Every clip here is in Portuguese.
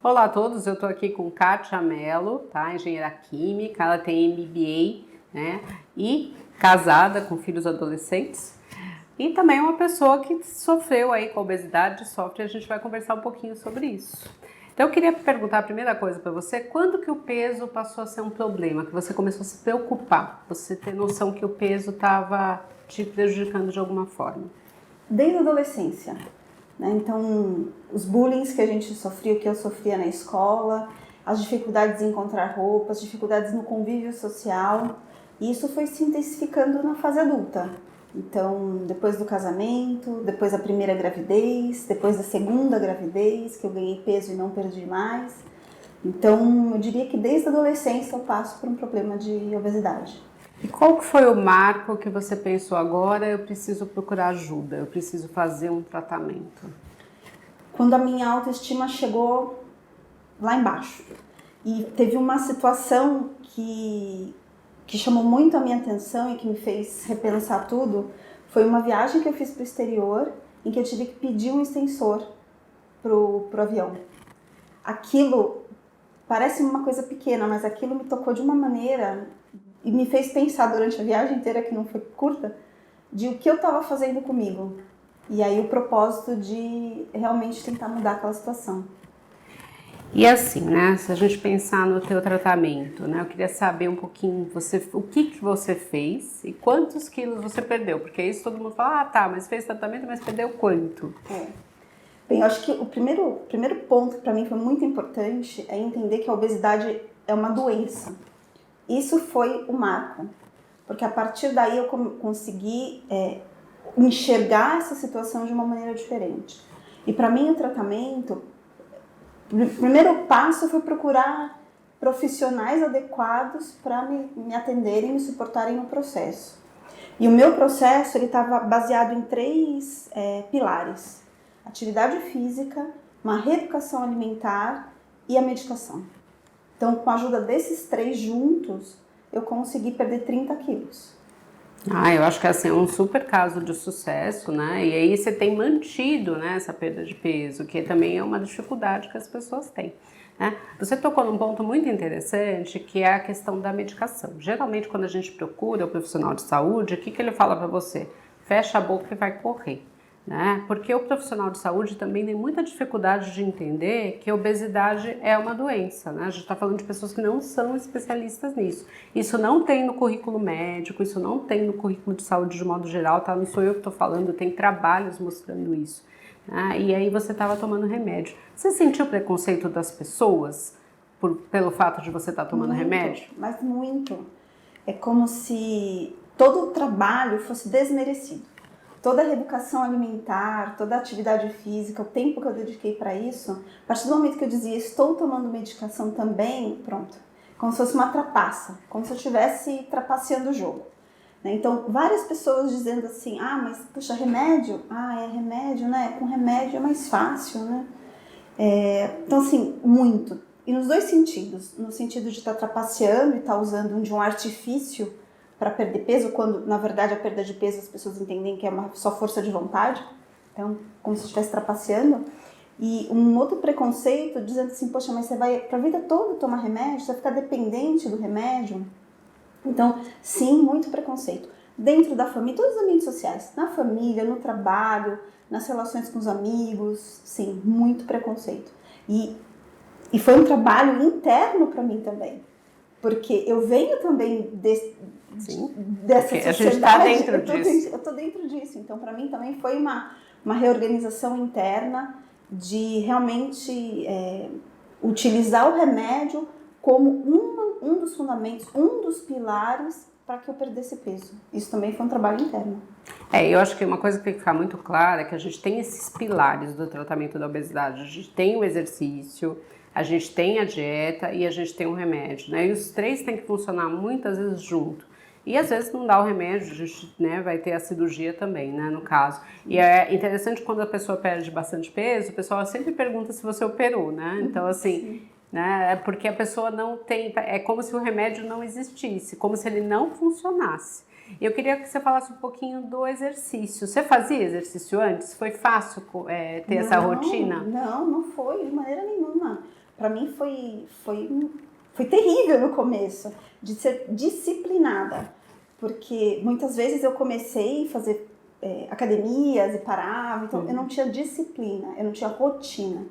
Olá a todos, eu estou aqui com Kátia Mello, tá? Engenheira química, ela tem MBA, né? E casada com filhos adolescentes. E também é uma pessoa que sofreu aí com obesidade, sofre, e a gente vai conversar um pouquinho sobre isso. Então eu queria perguntar a primeira coisa para você, quando que o peso passou a ser um problema, que você começou a se preocupar, você ter noção que o peso estava te prejudicando de alguma forma? Desde a adolescência, né? Então, os bullying que a gente sofria, que eu sofria na escola, as dificuldades em encontrar roupas, as dificuldades no convívio social, e isso foi se intensificando na fase adulta. Então, depois do casamento, depois da primeira gravidez, depois da segunda gravidez, que eu ganhei peso e não perdi mais. Então, eu diria que desde a adolescência eu passo por um problema de obesidade. E qual que foi o marco que você pensou agora, eu preciso procurar ajuda, eu preciso fazer um tratamento? Quando a minha autoestima chegou lá embaixo. E teve uma situação que chamou muito a minha atenção e que me fez repensar tudo. Foi uma viagem que eu fiz para o exterior, em que eu tive que pedir um extensor pro avião. Aquilo parece uma coisa pequena, mas aquilo me tocou de uma maneira e me fez pensar durante a viagem inteira, que não foi curta, de o que eu estava fazendo comigo. E aí o propósito de realmente tentar mudar aquela situação. E assim, né, se a gente pensar no teu tratamento, né, eu queria saber um pouquinho o que você fez e quantos quilos você perdeu, porque isso todo mundo fala, ah tá, mas fez tratamento, mas perdeu quanto? Bem, eu acho que o primeiro ponto que para mim foi muito importante é entender que a obesidade é uma doença. Isso foi o marco, porque a partir daí eu consegui enxergar essa situação de uma maneira diferente. E para mim o tratamento, o primeiro passo foi procurar profissionais adequados para me atenderem e me suportarem no processo. E o meu processo ele estava baseado em três pilares: atividade física, uma reeducação alimentar e a medicação. Então, com a ajuda desses três juntos, eu consegui perder 30 quilos. Ah, eu acho que assim, é um super caso de sucesso, né? E aí você tem mantido, né, essa perda de peso, que também é uma dificuldade que as pessoas têm, né? Você tocou num ponto muito interessante, que é a questão da medicação. Geralmente, quando a gente procura o profissional de saúde, o que ele fala para você? Fecha a boca e vai correr. Né? Porque o profissional de saúde também tem muita dificuldade de entender que a obesidade é uma doença, né? A gente está falando de pessoas que não são especialistas nisso. Isso não tem no currículo médico, isso não tem no currículo de saúde de modo geral, tá? Não sou eu que estou falando, tem trabalhos mostrando isso. Né? E aí você estava tomando remédio. Você sentiu preconceito das pessoas pelo fato de você estar tomando remédio? Mas muito. É como se todo o trabalho fosse desmerecido. Toda a reeducação alimentar, toda a atividade física, o tempo que eu dediquei para isso, a partir do momento que eu dizia estou tomando medicação também, pronto, como se fosse uma trapaça, como se eu estivesse trapaceando o jogo. Então, várias pessoas dizendo assim, ah, mas puxa, remédio? Ah, é remédio, né? Com remédio é mais fácil, né? Então, assim, muito. E nos dois sentidos, no sentido de estar trapaceando e estar usando de um artifício para perder peso, quando na verdade a perda de peso as pessoas entendem que é só força de vontade, então como se estivesse trapaceando. E um outro preconceito dizendo assim, poxa, mas você vai para a vida toda tomar remédio, você vai ficar dependente do remédio. Então, sim, muito preconceito. Dentro da família, todos os ambientes sociais, na família, no trabalho, nas relações com os amigos, sim, muito preconceito. E foi um trabalho interno para mim também, porque eu venho também dessa sociedade. A gente está dentro disso. Eu estou dentro disso, então para mim também foi uma reorganização interna de realmente utilizar o remédio como um dos fundamentos, um dos pilares para que eu perdesse peso. Isso também foi um trabalho interno. Eu acho que uma coisa que tem que ficar muito clara é que a gente tem esses pilares do tratamento da obesidade. A gente tem o exercício, a gente tem a dieta e a gente tem o remédio, né? E os três têm que funcionar muitas vezes junto. E às vezes não dá o remédio, a gente, né, vai ter a cirurgia também, né, no caso. E é interessante quando a pessoa perde bastante peso, o pessoal sempre pergunta se você operou, né? Então, assim, né, é porque a pessoa não tem, é como se o remédio não existisse, como se ele não funcionasse. Eu queria que você falasse um pouquinho do exercício. Você fazia exercício antes? Foi fácil ter essa rotina? Não foi de maneira nenhuma. para mim foi terrível no começo, de ser disciplinada, porque muitas vezes eu comecei a fazer academias e parava, então eu não tinha disciplina, eu não tinha rotina.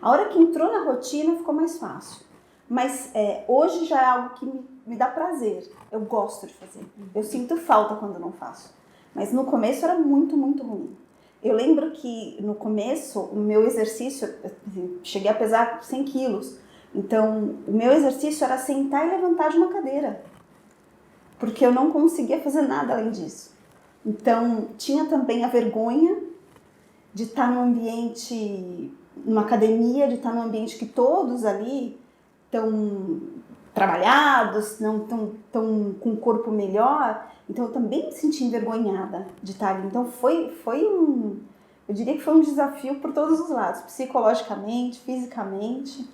A hora que entrou na rotina ficou mais fácil, mas hoje já é algo que me dá prazer, eu gosto de fazer, eu sinto falta quando não faço, mas no começo era muito, muito ruim. Eu lembro que no começo o meu exercício, cheguei a pesar 100 quilos, então o meu exercício era sentar e levantar de uma cadeira, porque eu não conseguia fazer nada além disso. Então, tinha também a vergonha de estar num ambiente, numa academia, de estar num ambiente que todos ali estão trabalhados, não estão com um corpo melhor. Então, eu também me senti envergonhada de estar ali. Então, eu diria que foi um desafio por todos os lados, psicologicamente, fisicamente,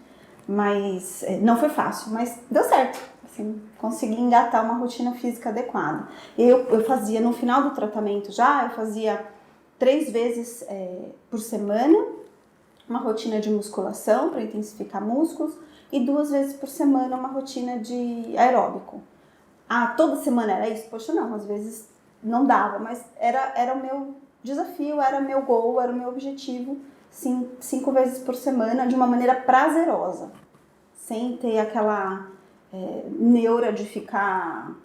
mas não foi fácil, mas deu certo. Assim, consegui engatar uma rotina física adequada. Eu fazia, no final do tratamento eu fazia 3 vezes por semana uma rotina de musculação para intensificar músculos e 2 vezes por semana uma rotina de aeróbico. Toda semana era isso? Poxa, não, às vezes não dava, mas era o meu desafio, era meu goal, era o meu objetivo, 5 vezes por semana de uma maneira prazerosa, sem ter aquela neura de ficar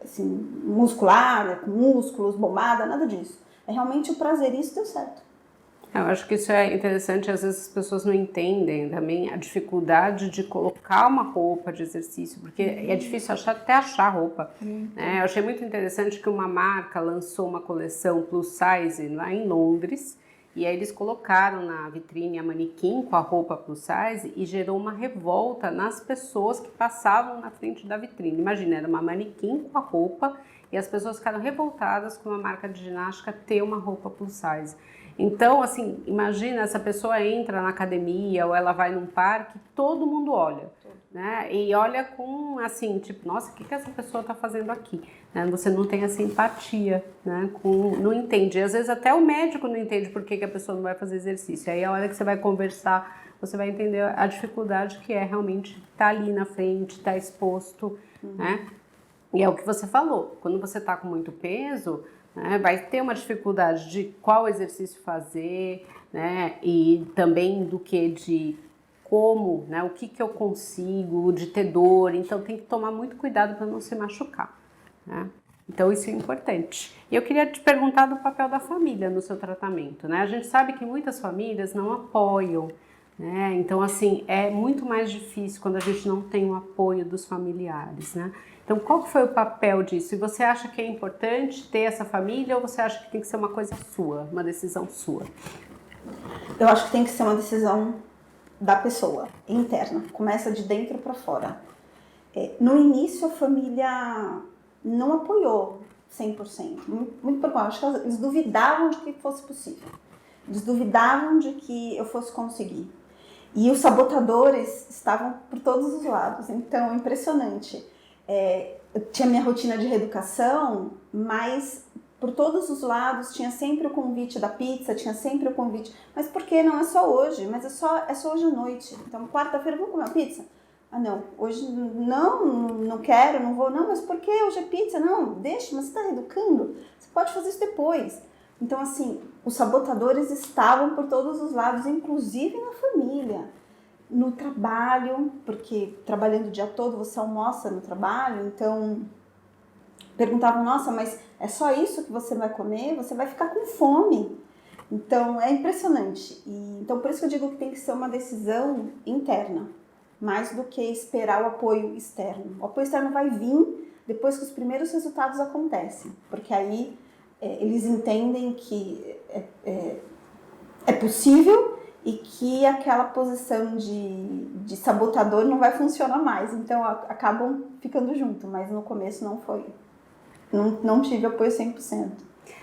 assim, muscular, com músculos, bombada, nada disso. É realmente o prazer, e isso deu certo. Eu acho que isso é interessante, às vezes as pessoas não entendem também a dificuldade de colocar uma roupa de exercício, porque é difícil até achar roupa. Né? Eu achei muito interessante que uma marca lançou uma coleção plus size lá em Londres, e aí eles colocaram na vitrine a manequim com a roupa plus size e gerou uma revolta nas pessoas que passavam na frente da vitrine. Imagina, era uma manequim com a roupa e as pessoas ficaram revoltadas com uma marca de ginástica ter uma roupa plus size. Então, assim, imagina, essa pessoa entra na academia ou ela vai num parque, todo mundo olha, né? E olha com, assim, tipo, nossa, o que essa pessoa tá fazendo aqui? Né? Você não tem essa empatia, né? Não entende. E às vezes até o médico não entende por que a pessoa não vai fazer exercício. Aí a hora que você vai conversar, você vai entender a dificuldade que é realmente estar ali na frente, estar exposto, né? E é o que você falou, quando você está com muito peso, né, vai ter uma dificuldade de qual exercício fazer, né, e também de como, né, o que eu consigo, de ter dor, então tem que tomar muito cuidado para não se machucar, né? Então isso é importante. E eu queria te perguntar do papel da família no seu tratamento, né? A gente sabe que muitas famílias não apoiam, né? Então assim, é muito mais difícil quando a gente não tem o apoio dos familiares, né? Então, qual foi o papel disso? E você acha que é importante ter essa família ou você acha que tem que ser uma coisa sua, uma decisão sua? Eu acho que tem que ser uma decisão da pessoa, interna. Começa de dentro para fora. No início, a família não apoiou 100%. Muito pelo contrário, acho que eles duvidavam de que fosse possível. Eles duvidavam de que eu fosse conseguir. E os sabotadores estavam por todos os lados. Então, é impressionante. Eu tinha minha rotina de reeducação, mas por todos os lados tinha sempre o convite da pizza, tinha sempre o convite. Mas por que não? É só hoje, mas é só hoje à noite. Então, quarta-feira, vamos comer uma pizza? Não, hoje não quero, não vou. Não, mas por que hoje é pizza? Não, deixa, mas você está reeducando. Você pode fazer isso depois. Então, assim, os sabotadores estavam por todos os lados, inclusive na família. No trabalho, porque trabalhando o dia todo você almoça no trabalho, então perguntavam, nossa, mas é só isso que você vai comer? Você vai ficar com fome. Então é impressionante. Então por isso que eu digo que tem que ser uma decisão interna, mais do que esperar o apoio externo. O apoio externo vai vir depois que os primeiros resultados acontecem, porque aí eles entendem que é possível e que aquela posição de sabotador não vai funcionar mais, então acabam ficando junto, mas no começo não foi, não tive apoio 100%.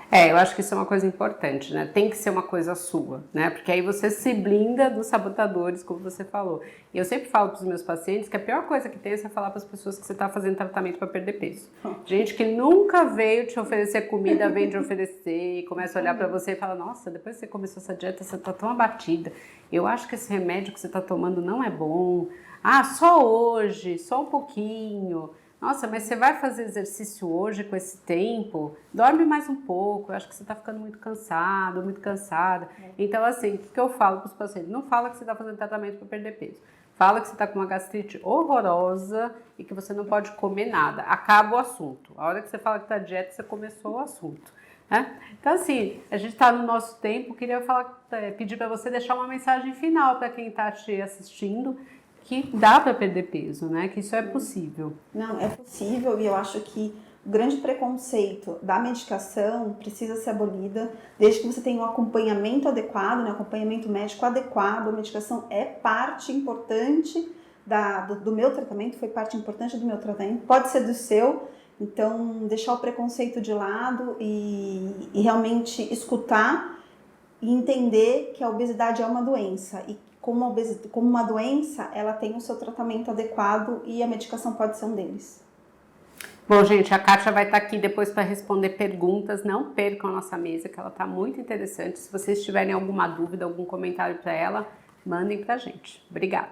Eu acho que isso é uma coisa importante, né? Tem que ser uma coisa sua, né? Porque aí você se blinda dos sabotadores, como você falou. E eu sempre falo para os meus pacientes que a pior coisa que tem é você falar para as pessoas que você está fazendo tratamento para perder peso. Gente que nunca veio te oferecer comida, vem te oferecer e começa a olhar para você e fala, nossa, depois que você começou essa dieta, você está tão abatida. Eu acho que esse remédio que você está tomando não é bom. Ah, só hoje, só um pouquinho. Nossa, mas você vai fazer exercício hoje com esse tempo? Dorme mais um pouco, eu acho que você está ficando muito cansado, muito cansada. Então, assim, o que eu falo para os pacientes? Não fala que você está fazendo tratamento para perder peso. Fala que você está com uma gastrite horrorosa e que você não pode comer nada. Acaba o assunto. A hora que você fala que está dieta, você começou o assunto. Né? Então, assim, a gente está no nosso tempo. Queria pedir para você deixar uma mensagem final para quem está te assistindo, que dá para perder peso, né? Que isso é possível. Não, é possível, e eu acho que o grande preconceito da medicação precisa ser abolida, desde que você tenha um acompanhamento adequado, né? Acompanhamento médico adequado. A medicação é parte importante do meu tratamento, foi parte importante do meu tratamento, pode ser do seu. Então, deixar o preconceito de lado e realmente escutar e entender que a obesidade é uma doença e como uma doença, ela tem o seu tratamento adequado e a medicação pode ser um deles. Bom, gente, a Kátia vai estar aqui depois para responder perguntas. Não percam a nossa mesa, que ela está muito interessante. Se vocês tiverem alguma dúvida, algum comentário para ela, mandem para a gente. Obrigada.